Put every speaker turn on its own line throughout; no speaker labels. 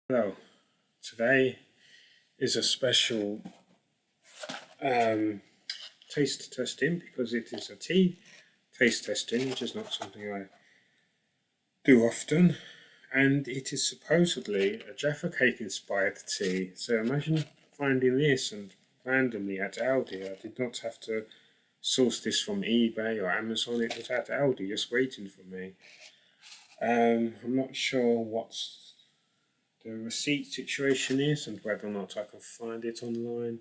Hello, today is a special um, taste testing because it is a tea taste testing, which is not something I do often, and it is supposedly a Jaffa Cake inspired tea. So imagine finding this and randomly at Aldi. I did not have to source this from eBay or Amazon, it was at Aldi just waiting for me. I'm not sure what the receipt situation is and whether or not I can find it online.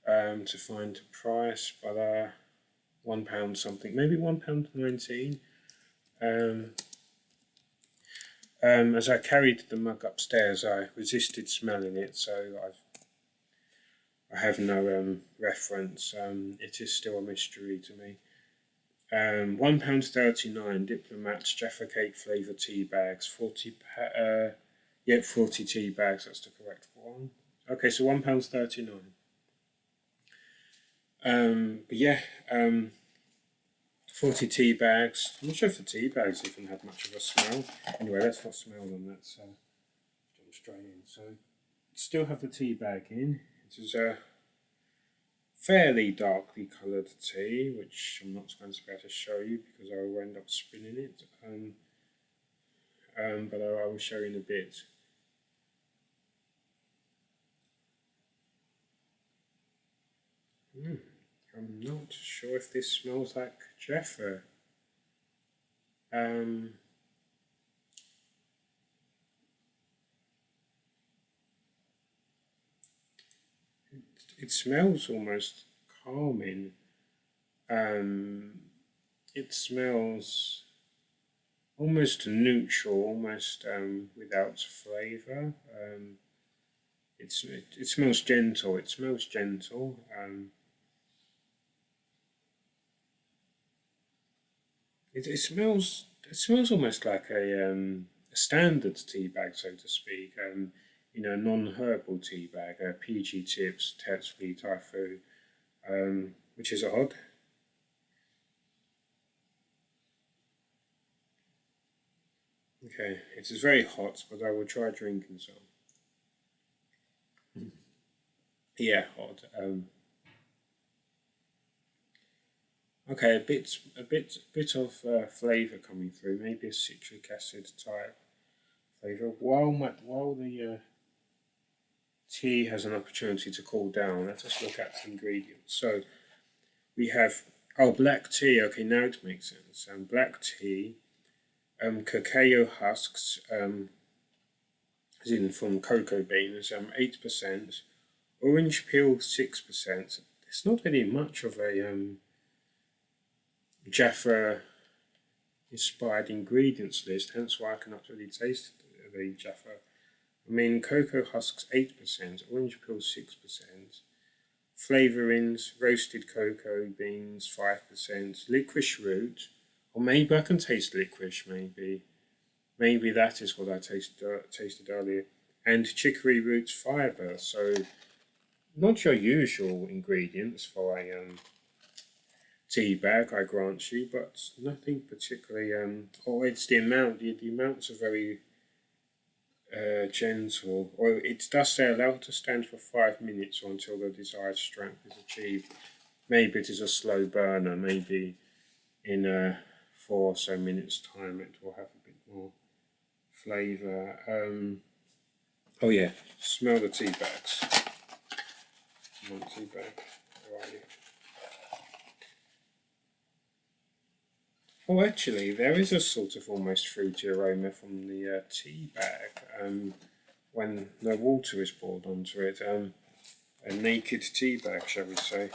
To find a price, but £1 something, maybe £1.19. Um, as I carried the mug upstairs, I resisted smelling it, so I have no reference. It is still a mystery to me. £1.39 Diplomat's Jaffa Cake flavour tea bags, 40 tea bags. That's the correct one. Okay, so £1.39. But yeah, 40 tea bags. I'm not sure if the tea bags even had much of a smell. Anyway, let's not smell them. Let's jump straight in. So, still have the tea bag in. It is a fairly darkly coloured tea, which I'm not going to be able to show you because I will end up spinning it. But I will show you in a bit. I'm not sure if this smells like Jaffa. It smells almost calming. It smells almost neutral, almost without flavour. It smells gentle. It smells gentle. It smells almost like a standard tea bag, so to speak. Non-herbal tea bag, PG Tips, Tetley, Typhoon, which is odd. Okay, it is very hot, but I will try drinking some. Yeah, hot. Okay, a bit of flavour coming through. Maybe a citric acid type flavour. While the tea has an opportunity to cool down, let us look at the ingredients. So we have black tea. Okay, now it makes sense. Black tea, cacao husks, as in from cocoa beans, 8%. Orange peel 6%. It's not really much of a Jaffa inspired ingredients list, hence why I cannot really taste the Jaffa. I mean, cocoa husks 8%, orange peel 6%, flavourings, roasted cocoa beans 5%, licorice root, or maybe I can taste licorice, maybe that is what I tasted earlier, and chicory root fibre. So not your usual ingredients for a tea bag, I grant you, but nothing particularly. It's the amount. The amounts are very gentle. Or it does say allowed to stand for 5 minutes or until the desired strength is achieved. Maybe it is a slow burner. Maybe in 4 or so minutes' time it will have a bit more flavour. Oh yeah, smell the tea bags. One tea bag. Where are you? Oh, actually, there is a sort of almost fruity aroma from the tea bag when no water is poured onto it. A naked tea bag, shall we say.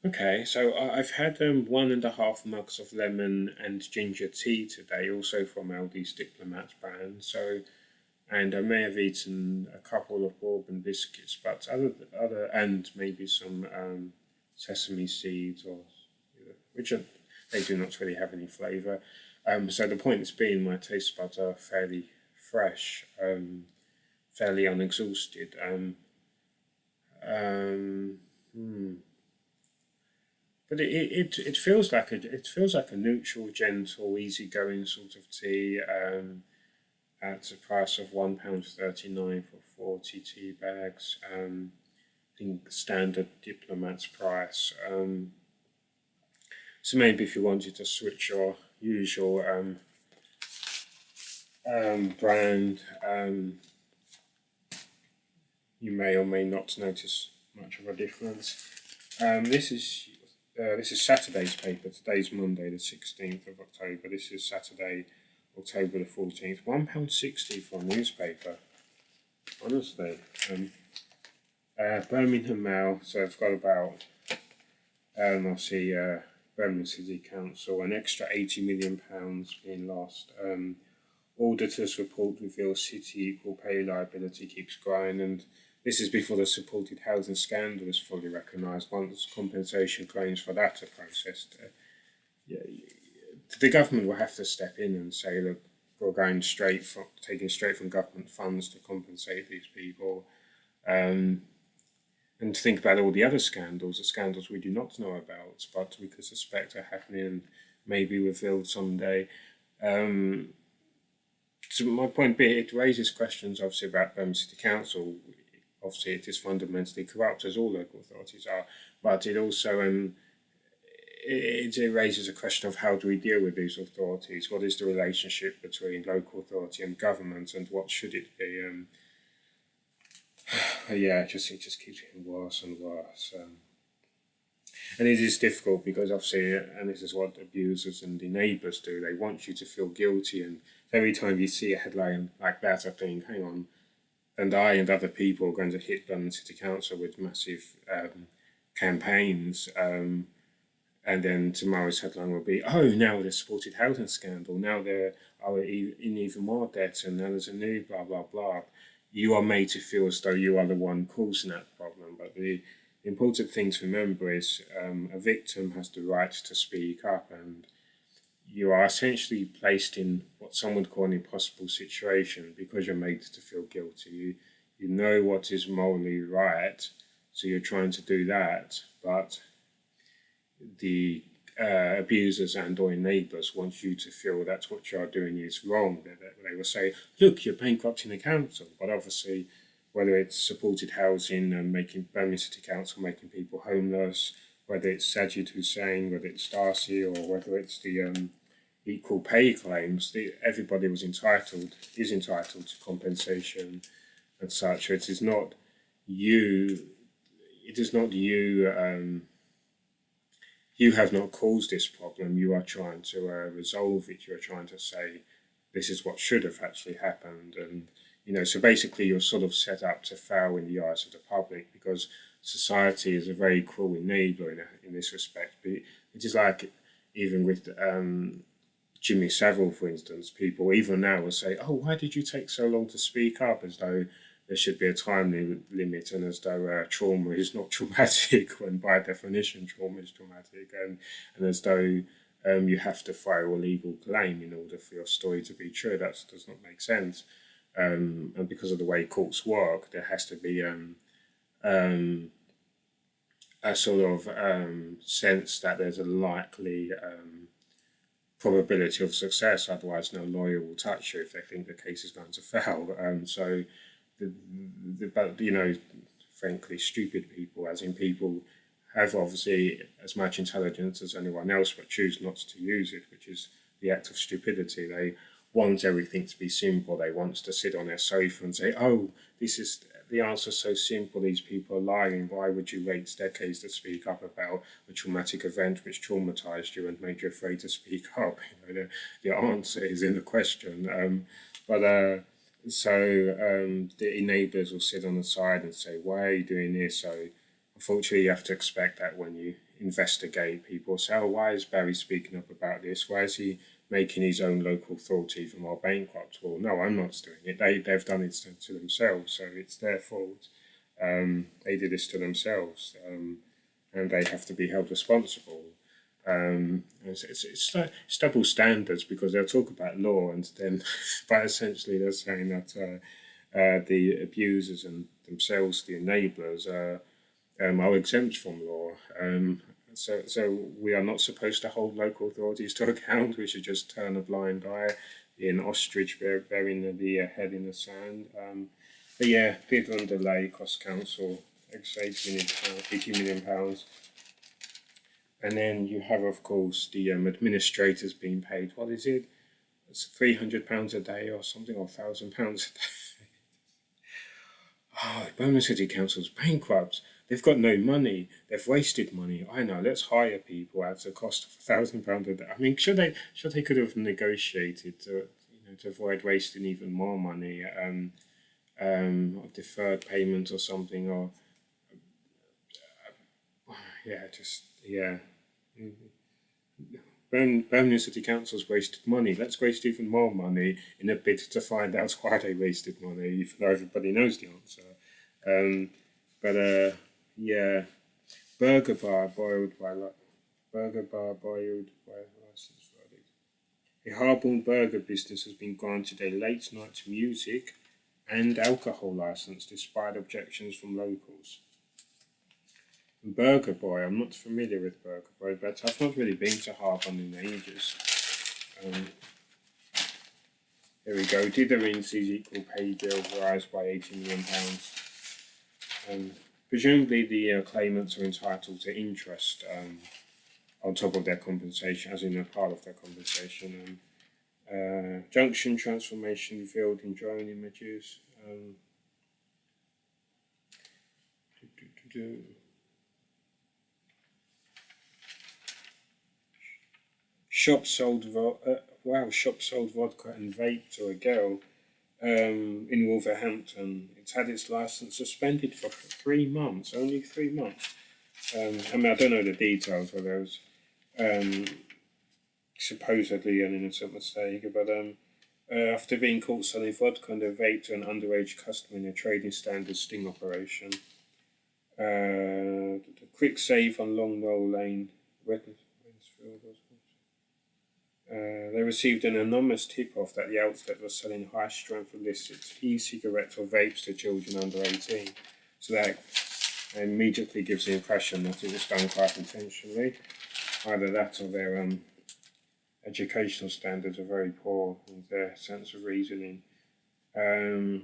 Okay, so I've had 1.5 mugs of lemon and ginger tea today, also from Aldi's Diplomat brand. So, and I may have eaten a couple of bourbon biscuits, but other and maybe some sesame seeds which they do not really have any flavour. So the point is being my taste buds are fairly fresh, fairly unexhausted. Um, hmm. but it feels like a neutral, gentle, easygoing sort of tea. At a price of £1.39 for 40 tea bags. I think standard diplomat's price. So maybe if you wanted to switch your usual brand, you may or may not notice much of a difference. This is Saturday's paper. Today's Monday, the 16th of October. This is Saturday, October the 14th. £1.60 for a newspaper. Honestly. Birmingham Mail. So I've got about, obviously, Birmingham City Council, an extra £80 million being lost. Auditors report reveals city equal pay liability keeps growing, and this is before the supported housing scandal is fully recognised. Once compensation claims for that are processed, the government will have to step in and say, look, we're taking straight from government funds to compensate these people. And to think about all the other scandals, the scandals we do not know about, but we could suspect are happening and maybe revealed someday. So my point being, it raises questions obviously about Birmingham City Council. Obviously it is fundamentally corrupt, as all local authorities are, but it also it raises a question of how do we deal with these authorities? What is the relationship between local authority and government, and what should it be? It just keeps getting worse and worse. And it is difficult because obviously, and this is what abusers and the neighbours do, they want you to feel guilty, and every time you see a headline like that, I think, hang on, and I and other people are going to hit London City Council with massive campaigns, and then tomorrow's headline will be, oh, now there's supported housing scandal, now they're in even more debt, and now there's a new blah, blah, blah. You are made to feel as though you are the one causing that problem, but the important thing to remember is a victim has the right to speak up, and you are essentially placed in what some would call an impossible situation because you're made to feel guilty. You know what is morally right, so you're trying to do that, but the abusers and or neighbours want you to feel that's what you're doing is wrong. They will say, look, you're bankrupting the council, but obviously whether it's supported housing and making Birmingham City Council making people homeless, whether it's Sajid Hussain, whether it's Darcy, or whether it's the equal pay claims, everybody is entitled to compensation and such. It is not you. You have not caused this problem. You are trying to resolve it. You are trying to say this is what should have actually happened, and so basically you're sort of set up to fail in the eyes of the public because society is a very cruel neighbour in this respect. But it is like even with Jimmy Savile, for instance, people even now will say, oh, why did you take so long to speak up, as though there should be a time limit, and as though trauma is not traumatic, when by definition trauma is traumatic, and as though you have to file a legal claim in order for your story to be true. That does not make sense. And because of the way courts work, there has to be a sort of sense that there's a likely probability of success. Otherwise, no lawyer will touch you if they think the case is going to fail. But frankly, stupid people, as in people have obviously as much intelligence as anyone else, but choose not to use it, which is the act of stupidity. They want everything to be simple. They want to sit on their sofa and say, oh, this is the answer so simple, these people are lying. Why would you wait decades to speak up about a traumatic event which traumatized you and made you afraid to speak up? The answer is in the question. The enablers will sit on the side and say, why are you doing this? So unfortunately, you have to expect that when you investigate, people say, oh, why is Barry speaking up about this? Why is he making his own local authority even more bankrupt? Well, no, I'm not doing it. They've done it to themselves, so it's their fault. They did this to themselves, and they have to be held responsible. It's double standards, because they'll talk about law, and then, but essentially they're saying that the abusers and themselves, the enablers, are exempt from law. So we are not supposed to hold local authorities to account. We should just turn a blind eye, be an ostrich burying the head in the sand. But yeah, people on delay cost council £80 million. And then you have, of course, the administrators being paid. What is it? It's £300 a day or something, or £1,000 a day. Oh, Birmingham City Council's bankrupt. They've got no money. They've wasted money. I know. Let's hire people at a cost of £1,000 a day. I mean, should they could have negotiated to avoid wasting even more money, or deferred payment or something, or yeah. Birmingham City Council's wasted money. Let's waste even more money in a bid to find out why they wasted money, even though everybody knows the answer. Yeah, burger bar boiled by license verdict. A Harborne burger business has been granted a late night music and alcohol license despite objections from locals. Burger Boy, I'm not familiar with Burger Boy, but I've not really been to Harborne in ages. There we go. Did the Rinse's equal pay bill rise by £80 million? Presumably the claimants are entitled to interest on top of their compensation, as in a part of their compensation. Junction transformation revealed in drone images. Shop sold vodka and vape to a girl in Wolverhampton. It's had its license suspended for 3 months, only 3 months. I mean, I don't know the details, whether it was supposedly an innocent mistake, but after being caught selling vodka and a vape to an underage customer in a trading standard sting operation. The quick save on Long Knoll Lane, they received an anonymous tip-off that the outlet was selling high-strength illicit e-cigarettes or vapes to children under 18. So that immediately gives the impression that it was done quite intentionally. Either that or their educational standards are very poor and their sense of reasoning. A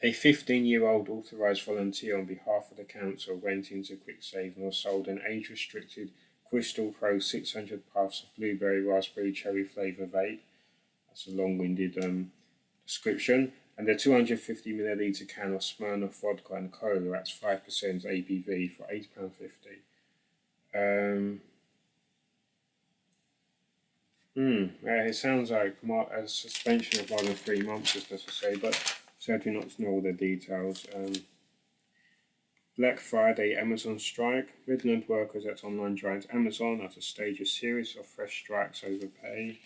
15-year-old authorised volunteer on behalf of the council went into Quick Save and was sold an age-restricted Crystal Pro 600 puffs of blueberry, raspberry, cherry flavour vape. That's a long-winded description. And a 250ml can of Smirnoff vodka and cola, that's 5% ABV for £8.50. It sounds like a suspension of more than 3 months, as to say, but certainly not to know all the details. Black Friday Amazon strike. Midland workers at online giant Amazon are to stage a series of fresh strikes over pay.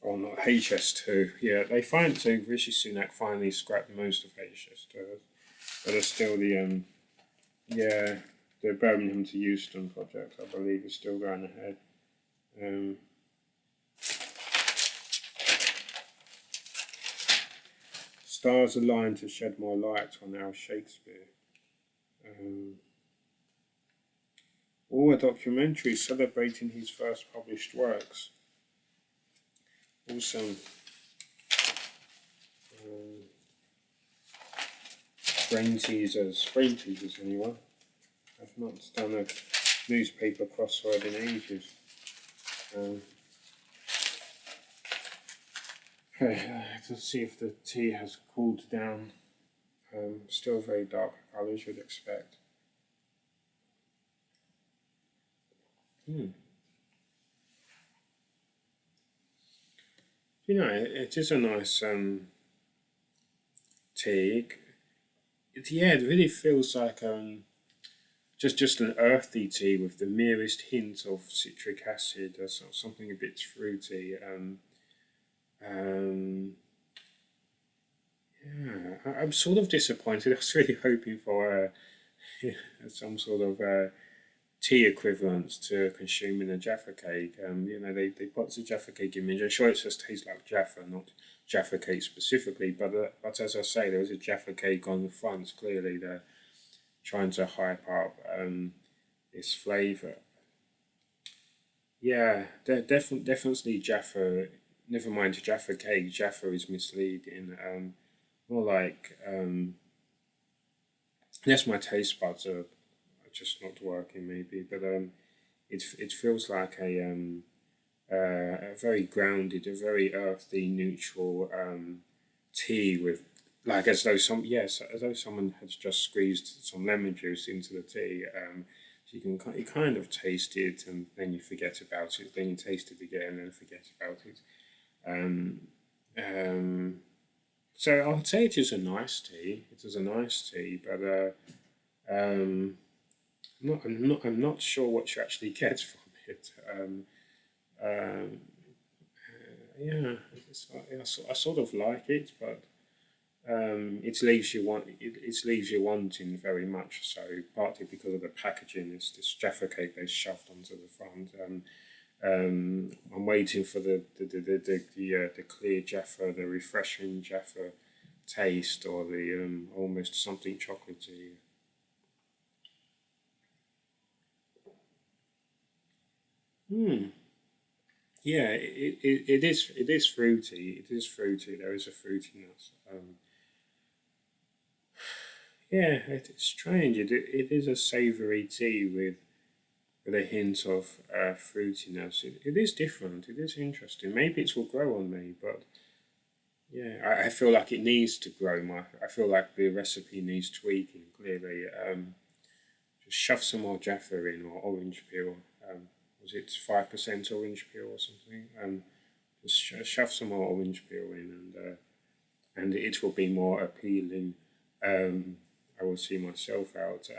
Or not, HS2. Yeah, they find so Rishi Sunak finally scrapped most of HS2, but there's still the Birmingham to Euston project, I believe, is still going ahead. Stars align to shed more light on our Shakespeare. Or a documentary celebrating his first published works. Awesome. Brain teasers anyone? I've not done a newspaper crossword in ages. Let's see if the tea has cooled down. Still very dark colours, you'd expect. It is a nice tea. It really feels like just an earthy tea with the merest hint of citric acid or something a bit fruity. I'm sort of disappointed. I was really hoping for some sort of tea equivalent to consuming a Jaffa Cake. They put the Jaffa Cake image. I'm sure it just tastes like Jaffa, Jaffa Cake specifically, but as I say, there was a Jaffa Cake on the front. Clearly, they're trying to hype up this flavour. Yeah, definitely Jaffa. Never mind Jaffa Cake. Jaffa is misleading. More like yes, my taste buds are just not working maybe, but it feels like a very grounded, a very earthy, neutral tea with like as though as though someone has just squeezed some lemon juice into the tea. So you kind of taste it and then you forget about it. Then you taste it again and then forget about it. Um, um, so I'd say it is a nice tea. It is a nice tea, but um, I'm not sure what you actually get from it. Um, yeah, I sort of like it, but it leaves you wanting very much. So partly because of the packaging, it's this Jaffa Cake they shoved onto the front. I'm waiting for the clear Jaffa, the refreshing Jaffa taste, or the almost something chocolatey. Hmm. Yeah, it is fruity. It is fruity. There is a fruitiness. Yeah, it's strange. It is a savoury tea with a hint of fruitiness. It is different. It is interesting. Maybe it will grow on me, but yeah, I feel like it needs to grow. I feel like the recipe needs tweaking. Clearly, just shove some more Jaffa in or orange peel. Was it 5% orange peel or something? Just shove some more orange peel in, and it will be more appealing. Um, I will see myself out.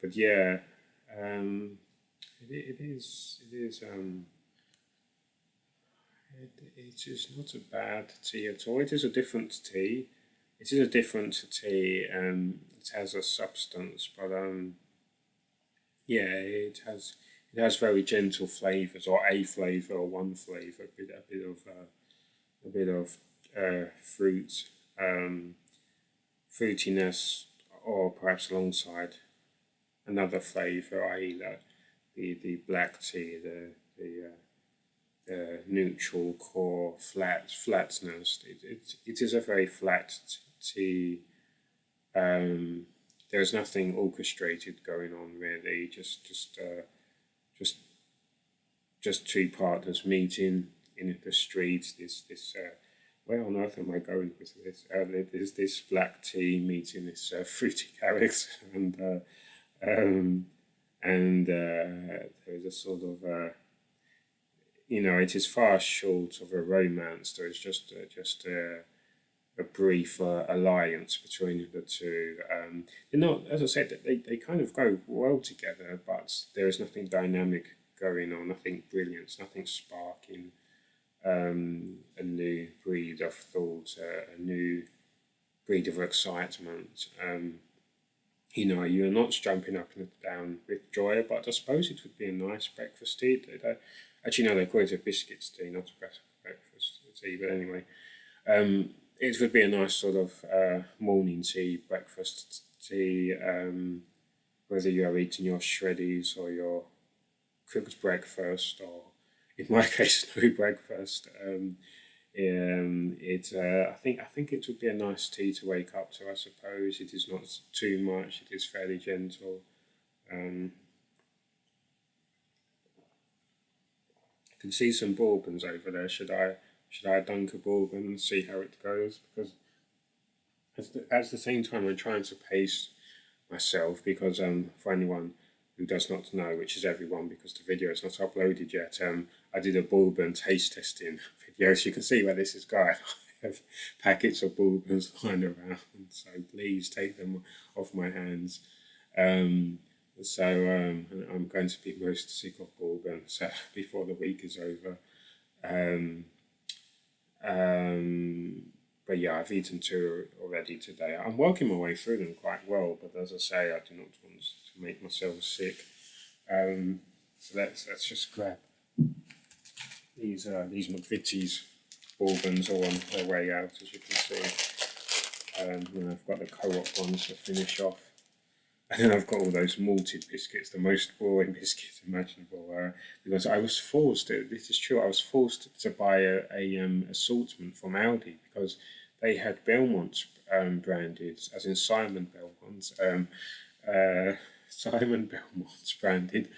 But yeah, um, it is it is not a bad tea at all. It is a different tea. It is a different tea. It has a substance, but yeah, it has very gentle flavors, or a flavor, or one flavor, a bit of fruit, um, fruitiness, or perhaps alongside another flavor, i.e., the black tea, the neutral core flatness. It is a very flat tea. Um, there's nothing orchestrated going on really. Just just two partners meeting in the streets. Where on earth am I going with this? There's this black tea meeting this fruity character, um, there's a sort of it is far short of a romance. There's just a brief alliance between the two. They're not, as I said, they kind of go well together, but there is nothing dynamic going on, nothing brilliant, nothing sparking a new breed of thought, a new breed of excitement. You're not jumping up and down with joy, but I suppose it would be a nice breakfast tea. Actually, no, they call it a biscuits tea, not a breakfast tea, but anyway. It would be a nice sort of morning tea, breakfast tea, whether you are eating your shreddies or your cooked breakfast, or in my case, no breakfast. I think it would be a nice tea to wake up to. I suppose it is not too much. It is fairly gentle. Um, I can see some bourbons over there. Should I dunk a bourbon and see how it goes? Because at the same time, I'm trying to pace myself because for anyone who does not know, which is everyone because the video is not uploaded yet, I did a bourbon taste testing video, so you can see where this is going. I have packets of bourbons lying around, so please take them off my hands. I'm going to be most sick of bourbon so before the week is over. Um, um, but yeah, I've eaten two already today. I'm working my way through them quite well, but as I say, I do not want to make myself sick. So let's just grab these McVitie's bourbons are on their way out, as you can see. And I've got the co-op ones to finish off. And then I've got all those malted biscuits, the most boring biscuits imaginable. Because I was forced to, this is true, I was forced to buy a assortment from Aldi because they had Belmont branded, as in Simon Belmont, Simon Belmont's branded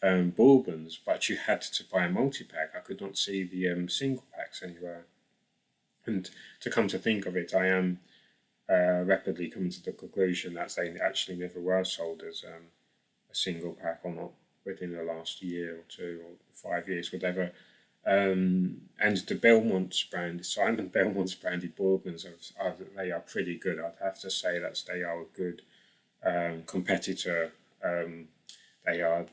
bourbons, but you had to buy a multi-pack. I could not see the single packs anywhere. And to come to think of it, I am rapidly coming to the conclusion that they actually never were sold as a single pack, or not within the last year or 2 or 5 years, whatever. And the Belmont's brand, Simon Belmont's branded bourbons, they are pretty good. I'd have to say that they are a good competitor. They are,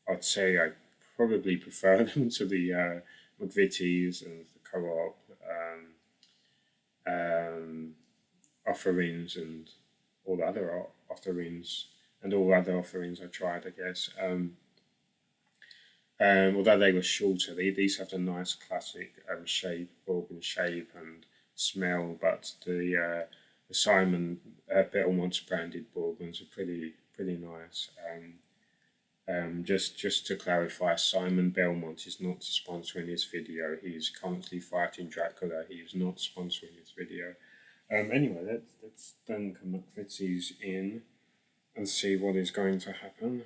I'd say I probably prefer them to the McVitie's and the Co-op offerings and all the other offerings and all other offerings I tried, I guess. Although they were shorter, these have the nice classic shape, bourbon shape and smell, but the Simon Belmont's branded bourbons are pretty nice. Just to clarify, Simon Belmont is not sponsoring this video. He is currently fighting Dracula. He is not sponsoring this video. Anyway, let's dunk McVitie's in and see what is going to happen.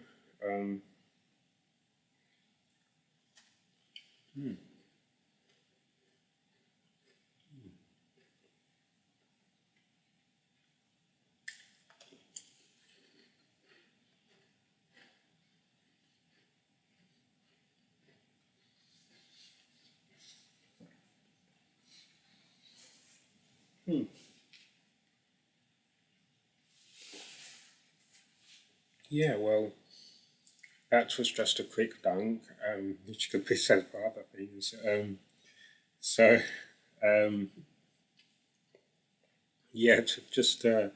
Yeah, well, that was just a quick dunk, which could be said for other things. So, um, yeah, just they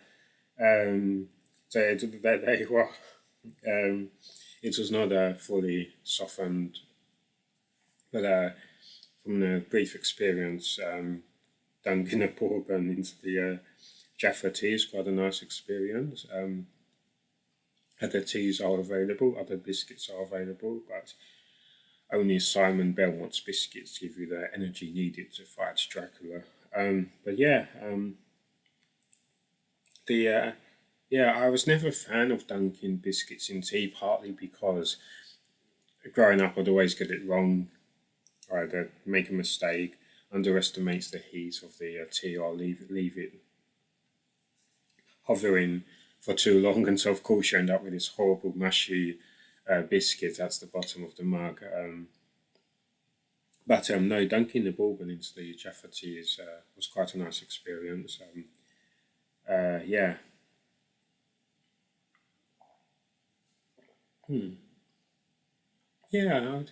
were. It was not fully softened, but from a brief experience, dunking a bourbon into the Jaffa tea is quite a nice experience. Other teas are available, other biscuits are available, but only Simon Belmont's biscuits give you the energy needed to fight Dracula. But yeah, I was never a fan of dunking biscuits in tea, partly because growing up I'd always get it wrong, either make a mistake, underestimates the heat of the tea, or leave it hovering for too long, and so of course you end up with this horrible mushy biscuit at the bottom of the mug. But no, dunking the bourbon into the Jaffa tea was quite a nice experience. Yeah. Yeah,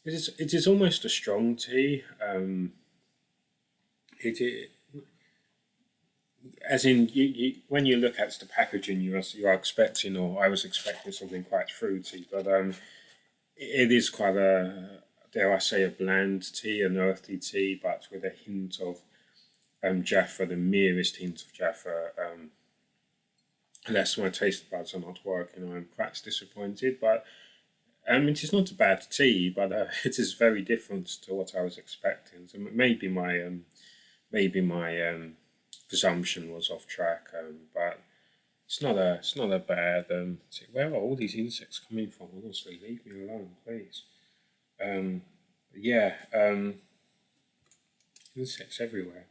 it is almost a strong tea. It as in when you look at the packaging, you are expecting, or I was expecting something quite fruity, but it is quite a, dare I say, a bland tea, an earthy tea, but with a hint of Jaffa, the merest hint of Jaffa. Unless my taste buds are not working, I'm quite disappointed. But it is not a bad tea, but it is very different to what I was expecting. So maybe my presumption was off track, but it's not a bad tea. Where are all these insects coming from? Honestly, leave me alone, please. Yeah, insects everywhere.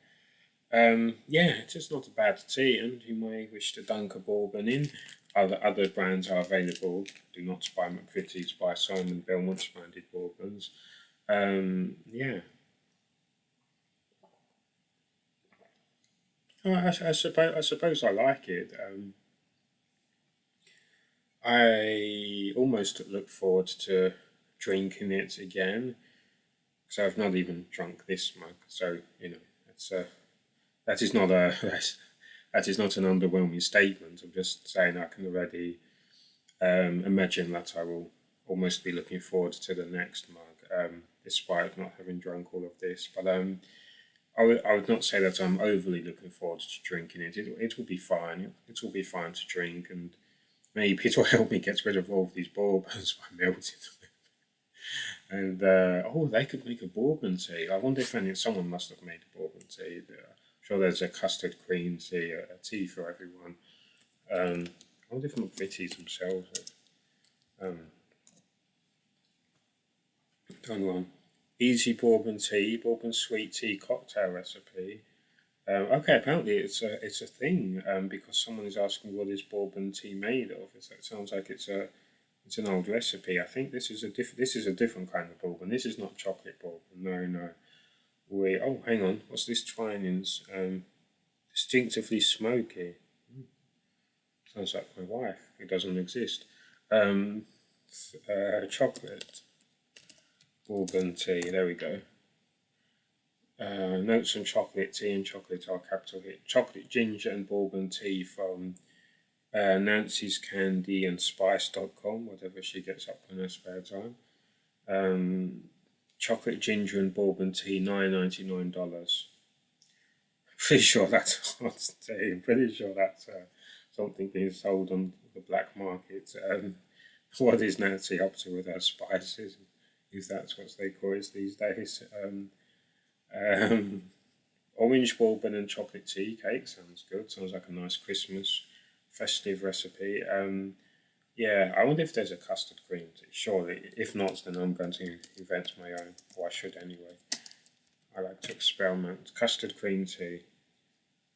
Yeah, it is not a bad tea, and you may wish to dunk a bourbon in. Other brands are available. Do not buy McVitie's, buy Simon Belmont's branded bourbons. Yeah. I suppose I like it. I almost look forward to drinking it again, because I've not even drunk this mug. So it's that is not a that is not an underwhelming statement. I'm just saying I can already imagine that I will almost be looking forward to the next mug, despite not having drunk all of this. But I would not say that I'm overly looking forward to drinking it. It will be fine. It will be fine to drink, and maybe it will help me get rid of all of these bourbons by melting them. And they could make a bourbon tea. I wonder if someone must have made a bourbon tea. I'm sure there's a custard cream tea, a tea for everyone. I wonder if McVitie's themselves have done one. Easy bourbon tea, bourbon sweet tea cocktail recipe. Okay, apparently it's a thing because someone is asking what is bourbon tea made of. It sounds like it's an old recipe. I think this is a different kind of bourbon. This is not chocolate bourbon. No. Hang on. What's this Twinings? Distinctively smoky. Sounds like my wife, who doesn't exist. Chocolate bourbon tea. There we go. Notes on chocolate tea and chocolate are capital hit. Chocolate ginger and bourbon tea from Nancy's Candy and Spice.com, whatever she gets up in her spare time. Chocolate ginger and bourbon tea, $9.99. Pretty sure that's hot tea. I'm pretty sure that's something being sold on the black market. What is Nancy up to with her spices? If that's what they call it these days. Orange bourbon and chocolate tea cake sounds good. Sounds like a nice Christmas festive recipe. I wonder if there's a custard cream tea. Surely, if not, then I'm going to invent my own. Or I should anyway. I like to experiment. Custard cream tea.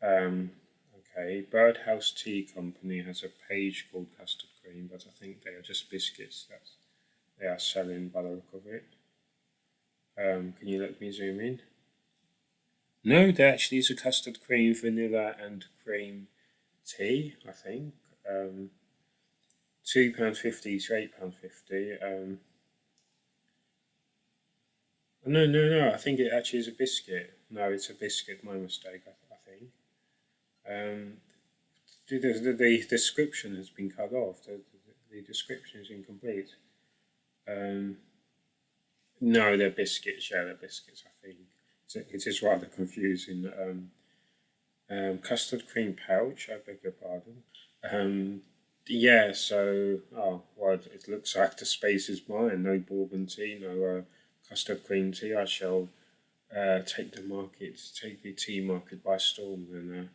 Okay, Birdhouse Tea Company has a page called custard cream, but I think they are just biscuits that they are selling by the look of it. Can you let me zoom in? No, there actually is a custard cream, vanilla and cream tea, I think. £2.50 to £8.50. No, I think it actually is a biscuit. No, it's a biscuit, my mistake, I think. The description has been cut off. The description is incomplete. No, they're biscuits. Yeah, they're biscuits, I think. It is rather confusing. Custard cream pouch, I beg your pardon. It looks like the space is mine. No bourbon tea, no custard cream tea. I shall take the tea market by storm. And I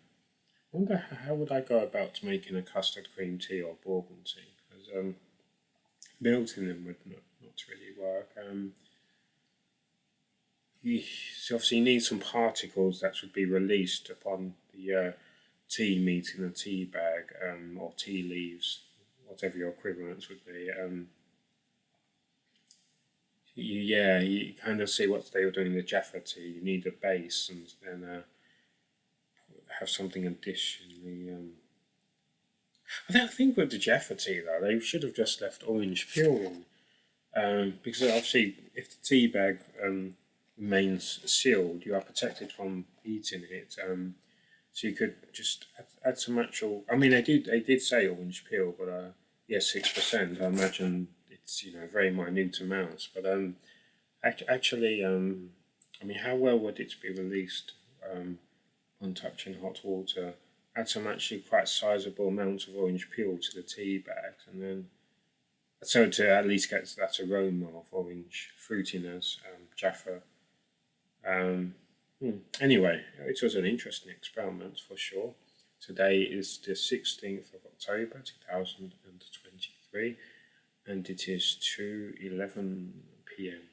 wonder how would I go about making a custard cream tea or bourbon tea? Because melting them would not really work. So obviously you need some particles that should be released upon the tea meeting a tea bag or tea leaves, whatever your equivalents would be. You kind of see what they were doing in the Jaffa tea. You need a base and then have something additionally. I think with the Jaffa tea though, they should have just left orange peel in, because obviously if the tea bag remains sealed, you are protected from eating it. So you could just add some actual. I mean, they did say orange peel, but 6%. I imagine it's very minute amounts. But actually, I mean, how well would it be released on touching hot water? Add some actually quite sizable amounts of orange peel to the tea bags, and then so to at least get that aroma of orange fruitiness, Jaffa. Anyway, it was an interesting experiment for sure. Today is the 16th of October 2023, and it is 2:11 p.m.